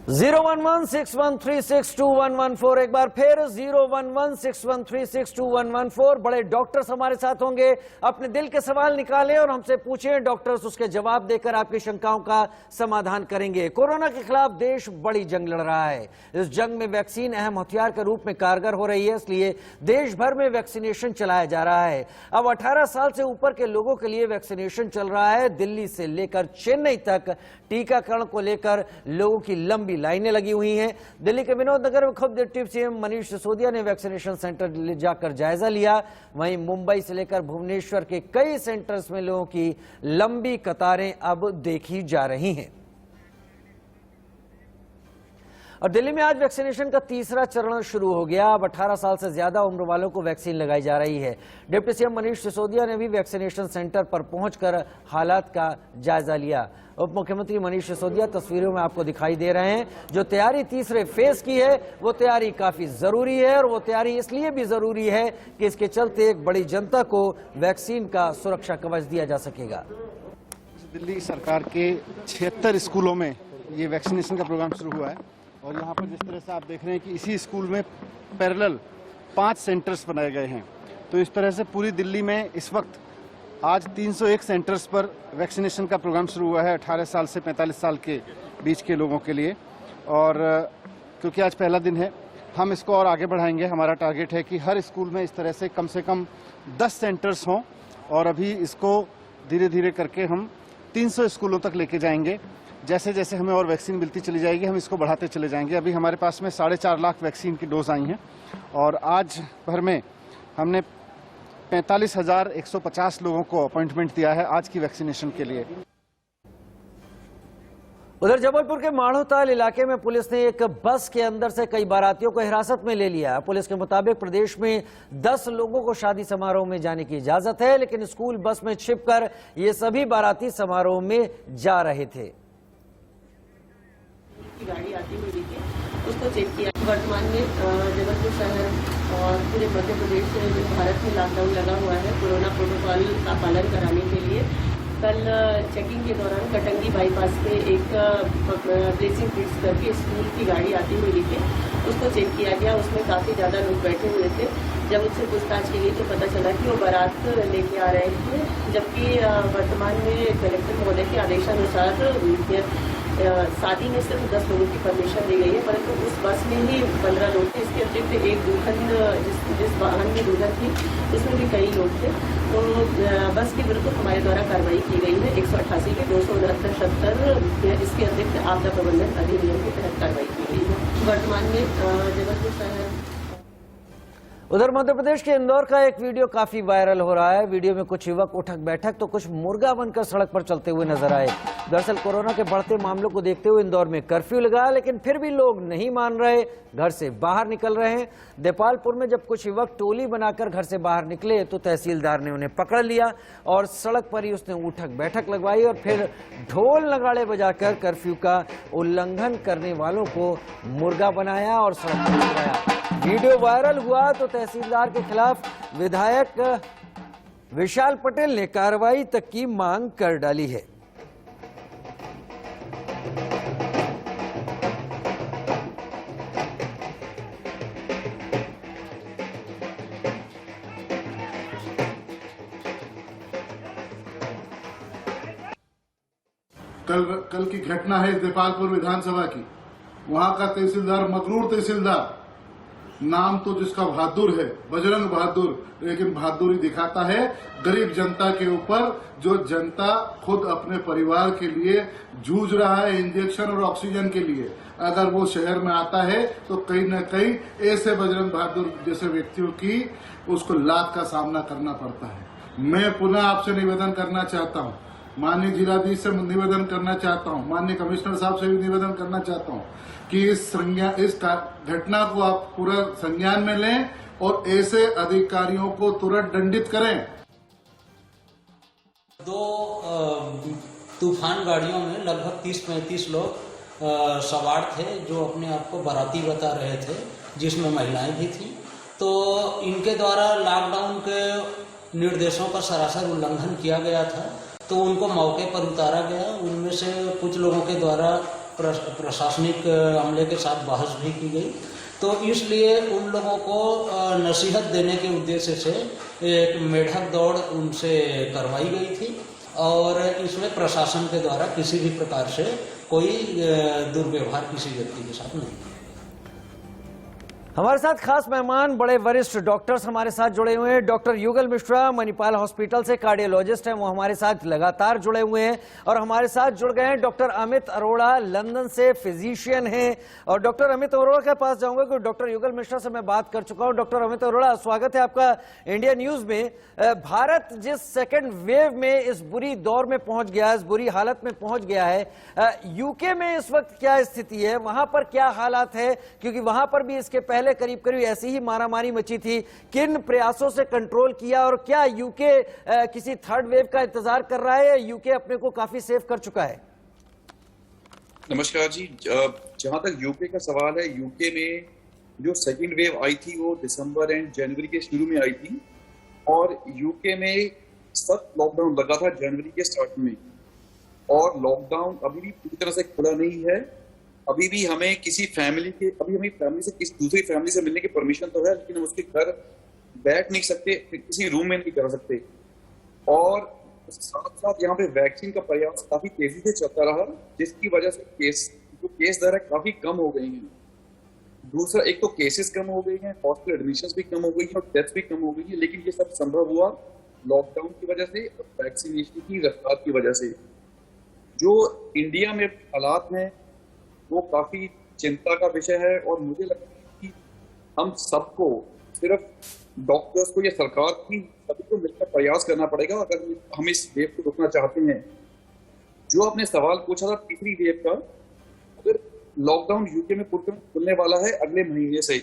01161362114 एक बार फिर 01161362114। बड़े डॉक्टर्स हमारे साथ होंगे, अपने दिल के सवाल निकालें और हमसे पूछें, डॉक्टर्स उसके जवाब देकर आपकी शंकाओं का समाधान करेंगे। कोरोना के खिलाफ देश बड़ी जंग लड़ रहा है। इस जंग में वैक्सीन अहम हथियार के रूप में कारगर हो रही है, इसलिए देश भर में वैक्सीनेशन चलाया जा रहा है। अब 18 साल से ऊपर के लोगों के लिए वैक्सीनेशन चल रहा है। दिल्ली से लेकर चेन्नई तक टीकाकरण को लेकर लोगों की लंबी लाइनें लगी हुई हैं। दिल्ली के विनोद नगर में खुद डिप्टी सीएम मनीष सिसोदिया ने वैक्सीनेशन सेंटर ले जाकर जायजा लिया। वहीं मुंबई से लेकर भुवनेश्वर के कई सेंटर्स में लोगों की लंबी कतारें अब देखी जा रही हैं। और दिल्ली में आज वैक्सीनेशन का तीसरा चरण शुरू हो गया। अब 18 साल से ज्यादा उम्र वालों को वैक्सीन लगाई जा रही है। डिप्टी सीएम मनीष सिसोदिया ने भी वैक्सीनेशन सेंटर पर पहुंचकर हालात का जायजा लिया। उप मुख्यमंत्री मनीष सिसोदिया तस्वीरों में आपको दिखाई दे रहे हैं। जो तैयारी तीसरे फेज की है वो तैयारी काफी जरूरी है, और वो तैयारी इसलिए भी जरूरी है कि इसके चलते एक बड़ी जनता को वैक्सीन का सुरक्षा कवच दिया जा सकेगा। दिल्ली सरकार के 76 स्कूलों में ये वैक्सीनेशन का प्रोग्राम शुरू हुआ है, और यहाँ पर जिस तरह से आप देख रहे हैं कि इसी स्कूल में पैरेलल 5 सेंटर्स बनाए गए हैं। तो इस तरह से पूरी दिल्ली में इस वक्त आज 301 सेंटर्स पर वैक्सीनेशन का प्रोग्राम शुरू हुआ है 18 साल से 45 साल के बीच के लोगों के लिए। और क्योंकि आज पहला दिन है, हम इसको और आगे बढ़ाएंगे। हमारा टारगेट है कि हर स्कूल में इस तरह से कम 10 सेंटर्स हों, और अभी इसको धीरे धीरे करके हम 300 स्कूलों तक लेके जाएंगे। जैसे जैसे हमें और वैक्सीन मिलती चली जाएगी, हम इसको बढ़ाते चले जाएंगे। अभी हमारे पास में 4.5 लाख वैक्सीन की डोज आई हैं, और आज भर में हमने 45,150 लोगों को अपॉइंटमेंट दिया है आज की वैक्सीनेशन के लिए। उधर जबलपुर के माढ़ोताल इलाके में पुलिस ने एक बस के अंदर से कई बारातियों को हिरासत में ले लिया। पुलिस के मुताबिक प्रदेश में 10 लोगों को शादी समारोह में जाने की इजाजत है, लेकिन स्कूल बस में छिपकर ये सभी बाराती समारोह में जा रहे थे। गाड़ी आती हुई दिखी, उसको चेक किया। वर्तमान में जबलपुर शहर और पूरे मध्य प्रदेश में भारत में लॉकडाउन लगा हुआ है कोरोना प्रोटोकॉल का पालन कराने के लिए। कल चेकिंग के दौरान कटंगी बाईपास पे एक ब्लेसिंग किट्स करके स्कूल की गाड़ी आती हुई दिखी, उसको चेक किया गया। उसमें काफ़ी ज़्यादा लोग बैठे हुए थे। जब उससे पूछताछ की गई तो पता चला कि वो बारात लेके आ रहे थे, जबकि वर्तमान में कलेक्टर महोदय के आदेशानुसार शादी में सिर्फ 10 लोगों की परमिशन दी गई है, परंतु उस बस में ही 15 लोग थे। इसके अतिरिक्त एक दुल्हन जिस वाहन में दुल्हन थी उसमें भी कई लोग थे। तो बस के विरुद्ध हमारे द्वारा कार्रवाई की गई है 188 के 269-70। इसके अतिरिक्त आपदा प्रबंधन अधिनियम के तहत कार्रवाई की गई है। वर्तमान में जबलपुर शहर। उधर मध्य प्रदेश के इंदौर का एक वीडियो काफी वायरल हो रहा है। वीडियो में कुछ युवक उठक बैठक तो कुछ मुर्गा बनकर सड़क पर चलते हुए नजर आए। दरअसल कोरोना के बढ़ते मामलों को देखते हुए इंदौर में कर्फ्यू लगा, लेकिन फिर भी लोग नहीं मान रहे, घर से बाहर निकल रहे हैं। देपालपुर में जब कुछ युवक टोली बनाकर घर से बाहर निकले तो तहसीलदार ने उन्हें पकड़ लिया और सड़क पर ही उसने उठक बैठक लगवाई और फिर ढोल नगाड़े बजाकर कर्फ्यू का उल्लंघन करने वालों को मुर्गा बनाया और सड़क पर लगाया। वीडियो वायरल हुआ तो तहसीलदार के खिलाफ विधायक विशाल पटेल ने कार्रवाई तक की मांग कर डाली है। कल की घटना है देपालपुर विधानसभा की। वहां का तहसीलदार, मकरूर तहसीलदार, नाम तो जिसका बहादुर है, बजरंग बहादुर, लेकिन बहादुरी दिखाता है गरीब जनता के ऊपर, जो जनता खुद अपने परिवार के लिए जूझ रहा है, इंजेक्शन और ऑक्सीजन के लिए। अगर वो शहर में आता है तो कहीं न कहीं ऐसे बजरंग बहादुर जैसे व्यक्तियों की उसको लात का सामना करना पड़ता है। मैं पुनः आपसे निवेदन करना चाहता हूँ, माननीय जिलाधीश से निवेदन करना चाहता हूँ, माननीय कमिश्नर साहब से भी निवेदन करना चाहता हूँ कि इस घटना को आप पूरा संज्ञान में लें और ऐसे अधिकारियों को तुरंत दंडित करें। 2 तूफान गाड़ियों में लगभग 30-35 लोग सवार थे, जो अपने आप को बाराती बता रहे थे, जिसमें महिलाएं भी थीं। तो इनके द्वारा लॉकडाउन के निर्देशों का सरासर उल्लंघन किया गया था, तो उनको मौके पर उतारा गया। उनमें से कुछ लोगों के द्वारा प्रशासनिक अमले के साथ बहस भी की गई। तो इसलिए उन लोगों को नसीहत देने के उद्देश्य से एक मेढक दौड़ उनसे करवाई गई थी और इसमें प्रशासन के द्वारा किसी भी प्रकार से कोई दुर्व्यवहार किसी व्यक्ति के साथ नहीं। हमारे साथ खास मेहमान बड़े वरिष्ठ डॉक्टर्स हमारे साथ जुड़े हुए हैं। डॉक्टर युगल मिश्रा मणिपाल हॉस्पिटल से कार्डियोलॉजिस्ट हैं, वो हमारे साथ लगातार जुड़े हुए हैं। और हमारे साथ जुड़ गए हैं डॉक्टर अमित अरोड़ा, लंदन से फिजिशियन हैं। और डॉक्टर अमित अरोड़ा के पास जाऊंगा क्योंकि डॉक्टर युगल मिश्रा से मैं बात कर चुका हूं। डॉक्टर अमित अरोड़ा, स्वागत है आपका इंडिया न्यूज में। भारत जिस सेकेंड वेव में इस बुरी दौर में पहुंच गया, इस बुरी हालत में पहुंच गया है, यूके में इस वक्त क्या स्थिति है, वहां पर क्या हालात है? क्योंकि वहां पर भी इसके पहले करीब करीब ऐसी ही मारामारी मची थी। किन प्रयासों से कंट्रोल किया और क्या यूके किसी थर्ड वेव का इंतजार कर रहा है या यूके अपने को काफी सेफ कर चुका है? नमस्कार जी। जहां तक यूके का सवाल है, यूके में जो सेकेंड वेव आई थी वो दिसंबर एंड जनवरी के शुरू में आई थी और यूके में सख्त लॉकडाउन लगा था जनवरी के स्टार्ट में। और लॉकडाउन अभी भी पूरी तरह से खुला नहीं है। अभी भी हमें किसी फैमिली से किसी दूसरी फैमिली से मिलने की परमिशन तो है, लेकिन हम उसके घर बैठ नहीं सकते, किसी रूम में नहीं कर सकते। और साथ साथ यहाँ पे वैक्सीन का प्रयास काफी तेजी से चलता रहा, जिसकी वजह से केस दर काफी कम हो गई हैं। दूसरा, एक तो केसेस कम हो गई हैं, हॉस्पिटल एडमिशंस भी कम हो गई हैं और डेथ्स भी कम हो गई है। लेकिन ये सब संभव हुआ लॉकडाउन की वजह से और वैक्सीनेशन की रफ्तार की वजह से। जो इंडिया में हालात हैं वो काफी चिंता का विषय है और मुझे लगता है कि हम सबको, सिर्फ डॉक्टर्स को या सरकार की, सभी को मिलकर प्रयास करना पड़ेगा अगर हम इस वेव को रोकना चाहते हैं। जो आपने सवाल पूछा था तीसरी वेव का, अगर लॉकडाउन यूके में खुलने वाला है अगले महीने से,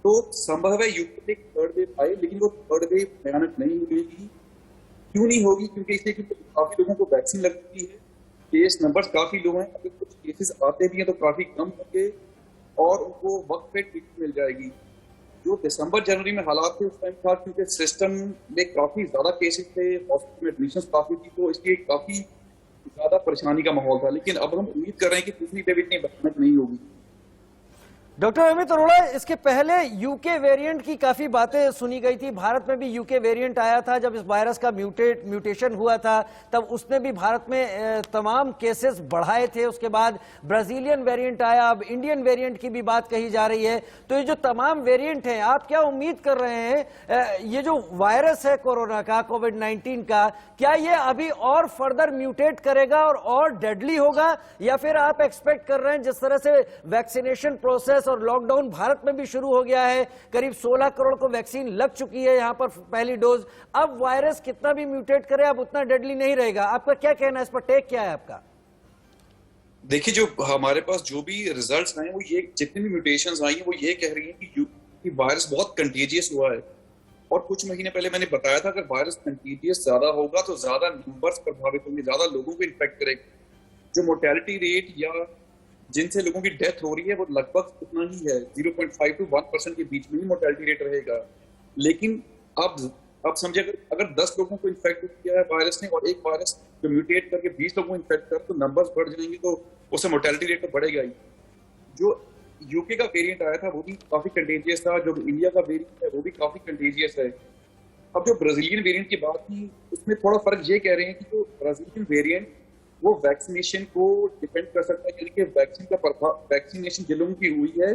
तो संभव है यूके में एक थर्ड वेव आए, लेकिन वो थर्ड वेव भयानक नहीं होगी। क्यों नहीं होगी? क्योंकि इसलिए काफी लोगों को वैक्सीन लग चुकी है, केस नंबर्स काफी लो हैं, अगर कुछ केसेस आते भी हैं तो काफी कम होंगे और उनको वक्त पे ट्रीटमेंट मिल जाएगी। जो दिसंबर जनवरी में हालात थे उस टाइम था क्योंकि सिस्टम में काफी ज्यादा केसेस थे, हॉस्पिटल में एडमिशंस काफी थी, तो इसलिए काफी ज्यादा परेशानी का माहौल था। लेकिन अब हम उम्मीद कर रहे हैं कि दूसरी वेव इतनी भयानक नहीं होगी। डॉक्टर अमित अरोड़ा, इसके पहले यूके वेरिएंट की काफी बातें सुनी गई थी। भारत में भी यूके वेरिएंट आया था जब इस वायरस का म्यूटेशन हुआ था, तब उसने भी भारत में तमाम केसेस बढ़ाए थे। उसके बाद ब्राजीलियन वेरिएंट आया, अब इंडियन वेरिएंट की भी बात कही जा रही है। तो ये जो तमाम वेरिएंट हैं, आप क्या उम्मीद कर रहे हैं ये जो वायरस है कोरोना का, कोविड-19 का, क्या ये अभी और फर्दर म्यूटेट करेगा और डेडली होगा, या फिर आप एक्सपेक्ट कर रहे हैं जिस तरह से वैक्सीनेशन प्रोसेस और लॉकडाउन भारत में भी शुरू हो गया है, करीब 16 करोड़ को वैक्सीन लग चुकी है यहां पर पहली डोज, अब वायरस कितना भी म्यूटेट करे अब उतना डेडली नहीं रहेगा? आपका क्या कहना है इस पर, टेक क्या है आपका? देखिए, जो हमारे पास जो भी रिजल्ट्स आए वो ये, जितनी भी म्यूटेशंस आई हैं वो ये कह रही हैं कि वायरस बहुत कंटेजियस हुआ है। और कुछ महीने पहले मैंने बताया था अगर वायरस कंटेजियस ज्यादा होगा तो ज्यादा नंबर्स प्रभावित होंगे, ज्यादा लोगों को इन्फेक्ट करेगा। जो मोर्टेलिटी रेट या जिनसे लोगों की डेथ हो रही है वो लगभग उतना ही है, 0.5 to 1% के बीच में ही मोर्टेलिटी रेट रहेगा। लेकिन अब समझे, अगर 10 लोगों को इन्फेक्ट किया है वायरस ने और एक वायरस जो म्यूटेट करके 20 लोगों को इन्फेक्ट कर, तो नंबर्स बढ़ जाएंगे, तो उससे मोर्टेलिटी रेट तो बढ़ेगा ही। जो यूके का वेरिएंट आया था वो भी काफी कंटेजियस था, जो इंडिया का वेरिएंट है वो भी काफी कंटेजियस है। अब जो ब्राजीलियन वेरिएंट की बात की, उसमें थोड़ा फर्क ये कह रहे हैं कि जो ब्राजीलियन वेरिएंट वो वैक्सीनेशन को डिपेंड कर सकता है, यानी कि वैक्सीन का प्रभाव, वैक्सीनेशन जिन लोगों की हुई है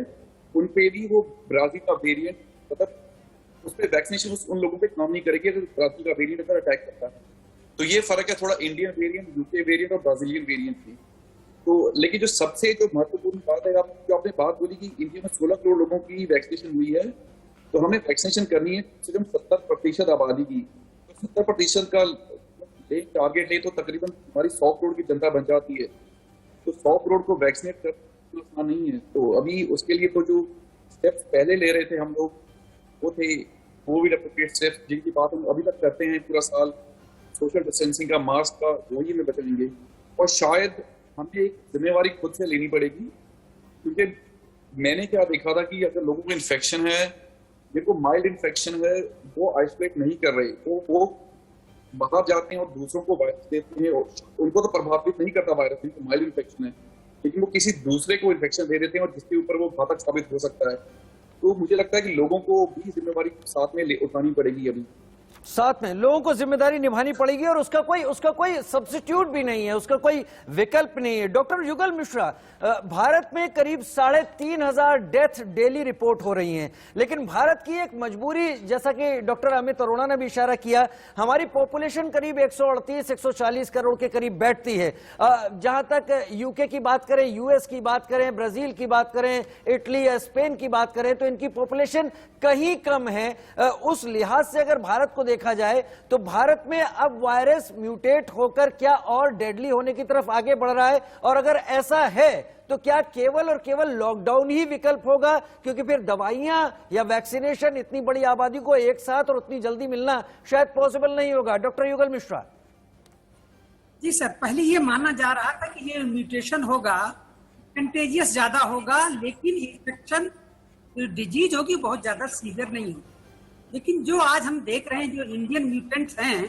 उन पे भी वो ब्राजील का वेरिएंट, मतलब उस पर वैक्सीनेशन उन लोगों पे काम नहीं करेगी अगर ब्राजील का वेरिएंट अगर अटैक करता है। तो ये फर्क है थोड़ा इंडियन वेरिएंट, यूके वेरिएंट और ब्राजीलियन वेरिएंट की। तो लेकिन जो सबसे जो महत्वपूर्ण बात है, जो आपने बात बोली कि इंडिया में 16 करोड़ लोगों की वैक्सीनेशन हुई है, तो हमें वैक्सीनेशन करनी है सिर्फ 70% आबादी की। तो 70% का टारगेट ले तो तकरीबन हमारी 100 करोड़ की जनता बन जाती है। तो 100 करोड़ को वैक्सीनेट करना आसान नहीं है। तो अभी उसके लिए तो जो स्टेप्स पहले ले रहे थे हम लोग, वो थे कोविड अप्रोप्रिएट स्टेप्स, जिनकी बात हम अभी तक करते हैं पूरा साल, सोशल डिस्टेंसिंग का, मास्क का, वही में बचेंगे। और शायद हमें एक जिम्मेवारी खुद से लेनी पड़ेगी, क्योंकि मैंने क्या देखा था कि अगर लोगों को इन्फेक्शन है, जिनको माइल्ड इन्फेक्शन है, वो आइसोलेट नहीं कर रहे, वो बाहर जाते हैं और दूसरों को वायरस देते हैं, उनको तो प्रभावित नहीं करता वायरस, क्योंकि माइल्ड इन्फेक्शन है, लेकिन वो किसी दूसरे को इन्फेक्शन दे देते हैं और जिसके ऊपर वो घातक साबित हो सकता है। तो मुझे लगता है कि लोगों को भी जिम्मेवारी साथ में उठानी पड़ेगी, अभी साथ में लोगों को जिम्मेदारी निभानी पड़ेगी और उसका कोई सब्स्टिट्यूट भी नहीं है, उसका कोई विकल्प नहीं है। डॉक्टर युगल मिश्रा, भारत में करीब 3,500 डेथ डेली रिपोर्ट हो रही हैं, लेकिन भारत की एक मजबूरी, जैसा कि डॉक्टर अमित अरोड़ा ने भी इशारा किया, हमारी पॉपुलेशन करीब 138-140 करोड़ के करीब बैठती है। जहां तक यूके की बात करें, यूएस की बात करें, ब्राजील की बात करें, इटली या स्पेन की बात करें, तो इनकी पॉपुलेशन कहीं कम है। उस लिहाज से अगर भारत को देखा जाए तो भारत में अब वायरस म्यूटेट होकर क्या और डेडली होने की तरफ आगे बढ़ रहा है, और अगर ऐसा है तो क्या केवल और केवल लॉकडाउन ही विकल्प होगा, क्योंकि फिर दवाइयां या वैक्सीनेशन इतनी बड़ी आबादी को एक साथ और उतनी जल्दी मिलना शायद पॉसिबल नहीं होगा। डॉक्टर युगल मिश्रा। जी सर, पहले ये माना जा रहा था कि ये म्यूटेशन होगा, कंटेजियस ज्यादा होगा, लेकिन इन्फेक्शन डिजीज होगी बहुत ज्यादा सीवियर नहीं होगी। लेकिन जो आज हम देख रहे हैं, जो इंडियन म्यूटेंट्स हैं,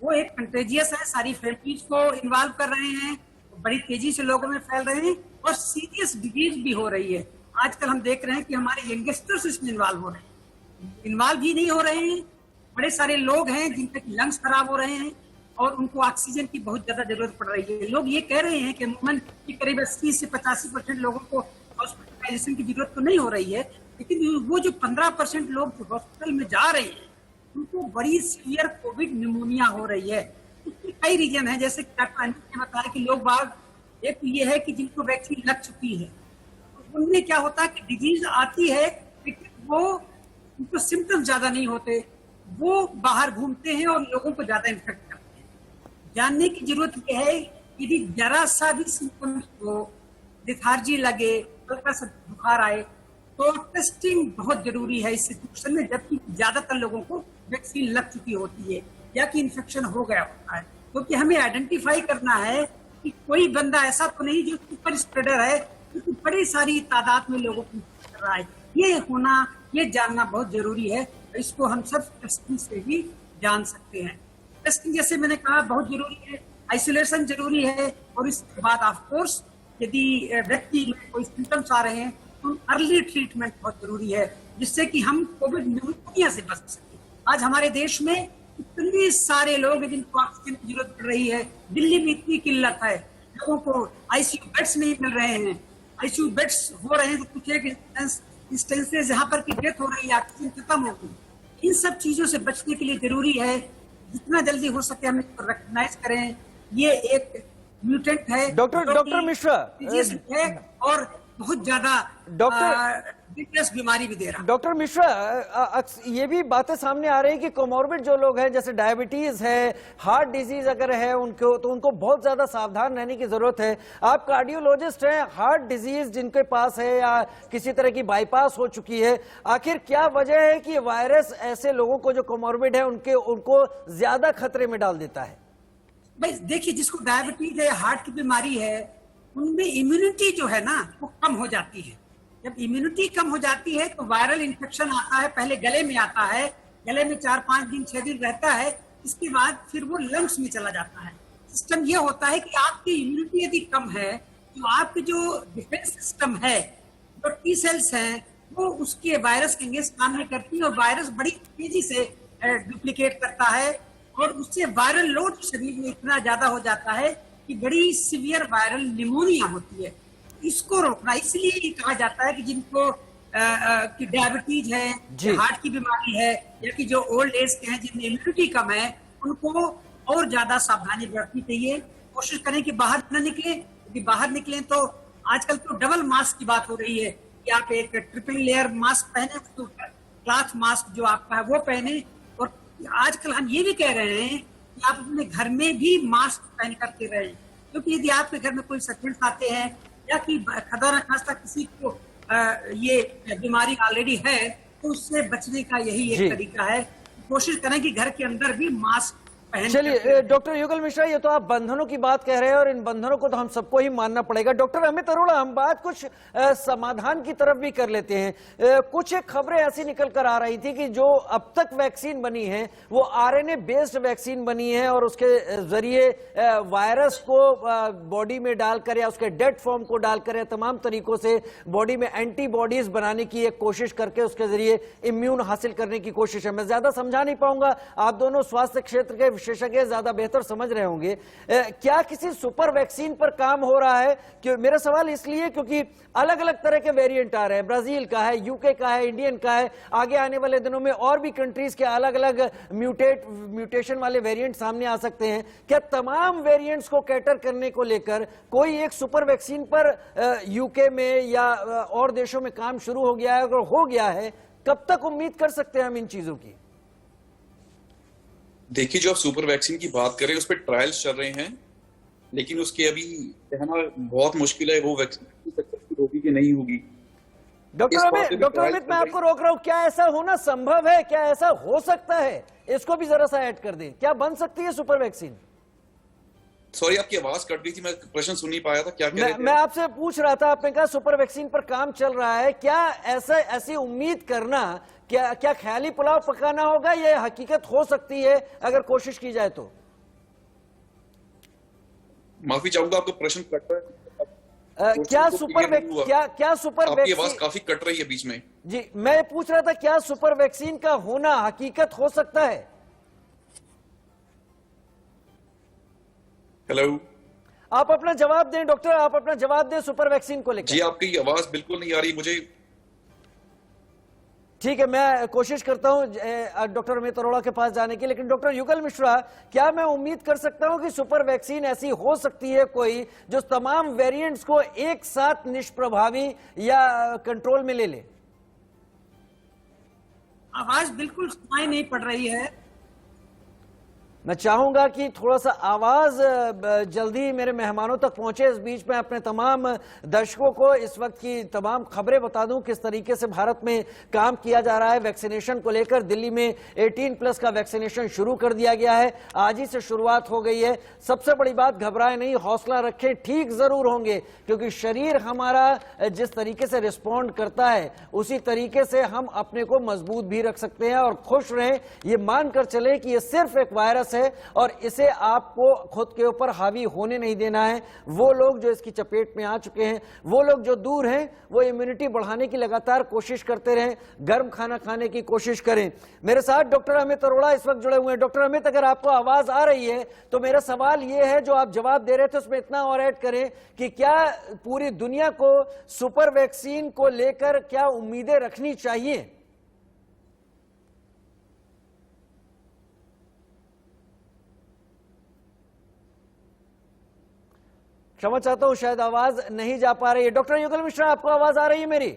वो एक कंटेजियस है, सारी फैमिलीज को इन्वॉल्व कर रहे हैं, बड़ी तेजी से लोगों में फैल रहे हैं और सीरियस डिजीज भी हो रही है। आजकल हम देख रहे हैं कि हमारे यंगस्टर्स इसमें इन्वॉल्व हो रहे हैं, इन्वॉल्व ही नहीं हो रहे हैं। बड़े सारे लोग हैं जिनके लंग्स खराब हो रहे हैं और उनको ऑक्सीजन की बहुत ज्यादा जरूरत पड़ रही है। लोग ये कह रहे हैं कि अमूमन करीब 80 से 85% लोगों को हॉस्पिटलाइजेशन की जरूरत तो नहीं हो रही है, लेकिन वो जो 15% लोग जो हॉस्पिटल में जा रहे हैं उनको बड़ी सीवियर कोविड निमोनिया हो रही है। उसके कई रीजन है, जैसे डॉक्टर अनिल ने बताया कि लोग बाग, एक ये है कि जिनको वैक्सीन लग चुकी है, तो उनमें क्या होता है कि डिजीज आती है लेकिन वो उनको सिम्टम्स ज्यादा नहीं होते, वो बाहर घूमते हैं और लोगों को ज्यादा इन्फेक्ट करते हैं। जानने की जरूरत यह है यदि जरा सा भी सिम्टम्स हो, लेथार्जी लगे, हल्का सा बुखार आए, तो टेस्टिंग बहुत जरूरी है इस सिचुएशन में, जबकि ज्यादातर लोगों को वैक्सीन लग चुकी होती है या कि इन्फेक्शन हो गया होता है। क्योंकि हमें आइडेंटिफाई करना है कि कोई बंदा ऐसा तो नहीं जो सुपर स्प्रेडर है, क्योंकि बड़ी सारी तादाद में लोगों को कर रहा है। ये होना, ये जानना बहुत जरूरी है। इसको हम सब टेस्टिंग से ही जान सकते हैं। टेस्टिंग जैसे मैंने कहा बहुत जरूरी है, आइसोलेशन जरूरी है, और इसके बाद ऑफ कोर्स यदि व्यक्ति में कोई सिम्टम्स आ रहे हैं तो अर्ली ट्रीटमेंट बहुत जरूरी है, जिससे कि हम कोविड निमोनिया से बच सकें। आज हमारे देश में इतने सारे लोग हैं जिनको ऑक्सीजन की जरूरत पड़ रही है, दिल्ली में इतनी किल्लत है, लोगों को आईसीयू बेड्स नहीं मिल रहे हैं, आईसीयू बेड्स हो रहे हैं तो कुछ एक इंस्टेंसेस जहाँ पर की डेथ हो रही है, ऑक्सीजन खत्म हो गई। इन सब चीजों से बचने के लिए जरूरी है जितना जल्दी हो सके हम इसको रिकॉग्नाइज करें। ये एक म्यूटेंट है डॉक्टर मिश्रा है और बहुत ज्यादा डिटेल्स बीमारी भी दे रहा है। डॉक्टर मिश्रा, ये भी बातें सामने आ रही है कि कोमॉर्बिड जो लोग हैं, जैसे डायबिटीज है, हार्ट डिजीज अगर है उनको, तो उनको बहुत ज्यादा सावधान रहने की जरूरत है। आप कार्डियोलॉजिस्ट हैं, हार्ट डिजीज जिनके पास है या किसी तरह की बाईपास हो चुकी है, आखिर क्या वजह है कि वायरस ऐसे लोगों को जो कोमॉर्बिड है उनको ज्यादा खतरे में डाल देता है? भाई देखिए, जिसको डायबिटीज है, हार्ट की बीमारी है, उनमें इम्यूनिटी जो है ना वो कम हो जाती है। जब इम्यूनिटी कम हो जाती है तो वायरल इन्फेक्शन आता है, पहले गले में आता है, गले में 4-5 दिन 6 दिन रहता है, इसके बाद फिर वो लंग्स में चला जाता है। सिस्टम ये होता है कि आपकी इम्यूनिटी यदि कम है तो आपके जो डिफेंस सिस्टम है, जो टी सेल्स हैं, वो उसके वायरस के अगेंस्ट काम नहीं करती है और वायरस बड़ी तेजी से डुप्लीकेट करता है और उससे वायरल लोड शरीर में इतना ज्यादा हो जाता है कि बड़ी सीवियर वायरल निमोनिया होती है। इसको रोकना, इसलिए कहा जाता है कि जिनको कि डायबिटीज है, हार्ट की बीमारी है, या कि जो ओल्ड एज के हैं जिनमें इम्यूनिटी कम है, उनको और ज्यादा सावधानी बरतनी चाहिए। कोशिश करें कि बाहर न निकलें, यदि बाहर निकलें तो आजकल तो डबल मास्क की बात हो रही है कि आप एक ट्रिपल लेयर मास्क पहने, तो क्लॉथ मास्क जो आपका है वो पहने। और आजकल हम ये भी कह रहे हैं कि आप अपने घर में भी मास्क पहन करके रहें, क्योंकि यदि आपके घर में कोई सर्वेंट्स आते हैं या कि खदा न खास्ता किसी को ये बीमारी ऑलरेडी है, तो उससे बचने का यही एक तरीका है। कोशिश करें कि घर के अंदर भी मास्क चलिए डॉक्टर युगल मिश्रा, ये तो आप बंधनों की बात कह रहे हैं और इन बंधनों को तो हम सबको ही मानना पड़ेगा। डॉक्टर अमित अरोड़ा, हम बात कुछ समाधान की तरफ भी कर लेते हैं। कुछ एक खबरें ऐसी निकल कर आ रही थी कि जो अब तक वैक्सीन बनी है वो आरएनए बेस्ड वैक्सीन बनी है और उसके जरिए वायरस को बॉडी में डालकर या उसके डेड फॉर्म को डालकर या तमाम तरीकों से बॉडी में एंटीबॉडीज बनाने की एक कोशिश करके उसके जरिए इम्यून हासिल करने की कोशिश है। मैं ज्यादा समझा नहीं पाऊंगा, आप दोनों स्वास्थ्य क्षेत्र के विशेषज्ञ ज्यादा बेहतर समझ रहे होंगे। क्या किसी सुपर वैक्सीन पर काम हो रहा है? मेरा सवाल इसलिए क्योंकि अलग अलग तरह के वेरिएंट आ रहे हैं, ब्राजील का है, यूके का है, इंडियन का है, आगे आने वाले दिनों में और भी कंट्रीज के अलग अलग म्यूटेशन वाले वेरिएंट सामने आ सकते हैं। क्या तमाम वेरिएंट्स को कैटर करने को लेकर कोई एक सुपर वैक्सीन पर यूके में या और देशों में काम शुरू हो गया है? अगर हो गया है, कब तक उम्मीद कर सकते हैं हम इन चीजों की? देखिए, जो आप सुपर वैक्सीन की बात करें उस पर ट्रायल्स चल रहे हैं, लेकिन उसके अभी कहना बहुत मुश्किल है वो वैक्सीन सक्सेसफुल होगी कि नहीं होगी। डॉक्टर अमित, मैं आपको रोक रहा हूं, क्या ऐसा होना संभव है? क्या ऐसा हो सकता है? इसको भी जरा सा ऐड कर दें, क्या बन सकती है सुपर वैक्सीन? सॉरी, आपकी आवाज कट रही थी, मैं प्रश्न सुन नहीं पाया था, क्या कह रहे थे? मैं आपसे पूछ रहा था, आपने कहा सुपर वैक्सीन पर काम चल रहा है, क्या ऐसी उम्मीद करना क्या ख्याली पुलाव पकाना होगा? यह हकीकत हो सकती है अगर कोशिश की जाए तो? माफी चाहूंगा, आपका प्रश्न कट रहा है। क्या सुपर आपकी आवाज काफी कट रही है बीच में। जी, मैं पूछ रहा था क्या सुपर वैक्सीन का होना हकीकत हो सकता है? हेलो, आप अपना जवाब दें डॉक्टर, आप अपना जवाब दें सुपर वैक्सीन को लेकर। जी, आपकी आवाज बिल्कुल नहीं आ रही मुझे। ठीक है, मैं कोशिश करता हूं डॉक्टर अमित अरोड़ा के पास जाने की, लेकिन डॉक्टर युगल मिश्रा, क्या मैं उम्मीद कर सकता हूं कि सुपर वैक्सीन ऐसी हो सकती है कोई जो तमाम वेरिएंट्स को एक साथ निष्प्रभावी या कंट्रोल में ले ले? आवाज बिल्कुल सुनाई नहीं पड़ रही है। मैं चाहूंगा कि थोड़ा सा आवाज जल्दी मेरे मेहमानों तक पहुंचे। इस बीच में अपने तमाम दर्शकों को इस वक्त की तमाम खबरें बता दूं किस तरीके से भारत में काम किया जा रहा है वैक्सीनेशन को लेकर। दिल्ली में 18+ का वैक्सीनेशन शुरू कर दिया गया है, आज ही से शुरुआत हो गई है। सबसे बड़ी बात, घबराए नहीं, हौसला रखें, ठीक जरूर होंगे, क्योंकि शरीर हमारा जिस तरीके से रिस्पॉन्ड करता है उसी तरीके से हम अपने को मजबूत भी रख सकते हैं। और खुश रहें, ये मानकर चले कि ये सिर्फ एक वायरस है और इसे आपको खुद के ऊपर हावी होने नहीं देना है। वो लोग जो इसकी चपेट में आ चुके हैं, वो लोग जो दूर हैं, वो इम्यूनिटी बढ़ाने की लगातार कोशिश करते रहें, गर्म खाना खाने की कोशिश करें। मेरे साथ डॉक्टर अमित अरोड़ा इस वक्त जुड़े हुए हैं। डॉक्टर अमित, अगर आपको आवाज आ रही है तो मेरा सवाल ये है, जो आप जवाब दे रहे थे उसमें इतना और ऐड करें कि क्या पूरी दुनिया को सुपर वैक्सीन को लेकर क्या उम्मीदें रखनी चाहिए? क्षमा चाहता हूं, शायद आवाज नहीं जा पा रही है। डॉक्टर युगल मिश्रा, आपको आवाज आ रही है मेरी?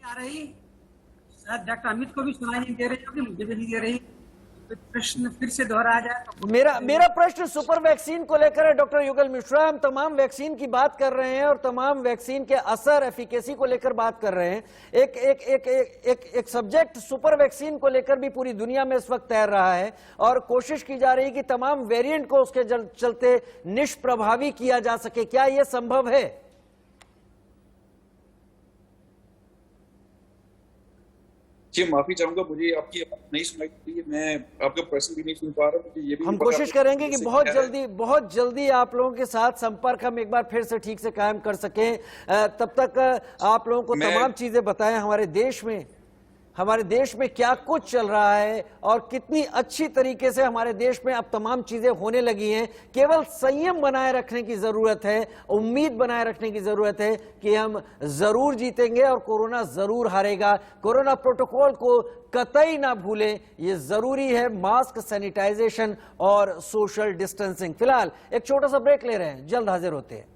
आ रही, डॉक्टर अमित को भी सुनाई नहीं दे रही होगी, मुझे भी नहीं दे रही। तो प्रश्न फिर से दोहराया जाए तो? मेरा प्रश्न सुपर वैक्सीन को लेकर है डॉक्टर युगल मिश्रा। हम तमाम वैक्सीन की बात कर रहे हैं और तमाम वैक्सीन के असर, एफिकेसी को लेकर बात कर रहे हैं। एक सब्जेक्ट सुपर वैक्सीन को लेकर भी पूरी दुनिया में इस वक्त तैर रहा है और कोशिश की जा रही है कि तमाम वेरिएंट को उसके चलते निष्प्रभावी किया जा सके। क्या यह संभव है? जी, माफी चाहूंगा, मुझे आपकी आवाज नहीं सुनाई दी, मैं आपका प्रश्न भी नहीं सुन पा रहा हूँ। ये भी हम कोशिश करेंगे कि बहुत जल्दी आप लोगों के साथ संपर्क हम एक बार फिर से ठीक से कायम कर सकें। तब तक आप लोगों को तमाम चीजें बताएं हमारे देश में क्या कुछ चल रहा है और कितनी अच्छी तरीके से हमारे देश में अब तमाम चीजें होने लगी हैं। केवल संयम बनाए रखने की जरूरत है, उम्मीद बनाए रखने की जरूरत है कि हम जरूर जीतेंगे और कोरोना जरूर हारेगा। कोरोना प्रोटोकॉल को कतई ना भूलें, ये जरूरी है, मास्क, सैनिटाइजेशन और सोशल डिस्टेंसिंग। फिलहाल एक छोटा सा ब्रेक ले रहे हैं, जल्द हाजिर होते हैं।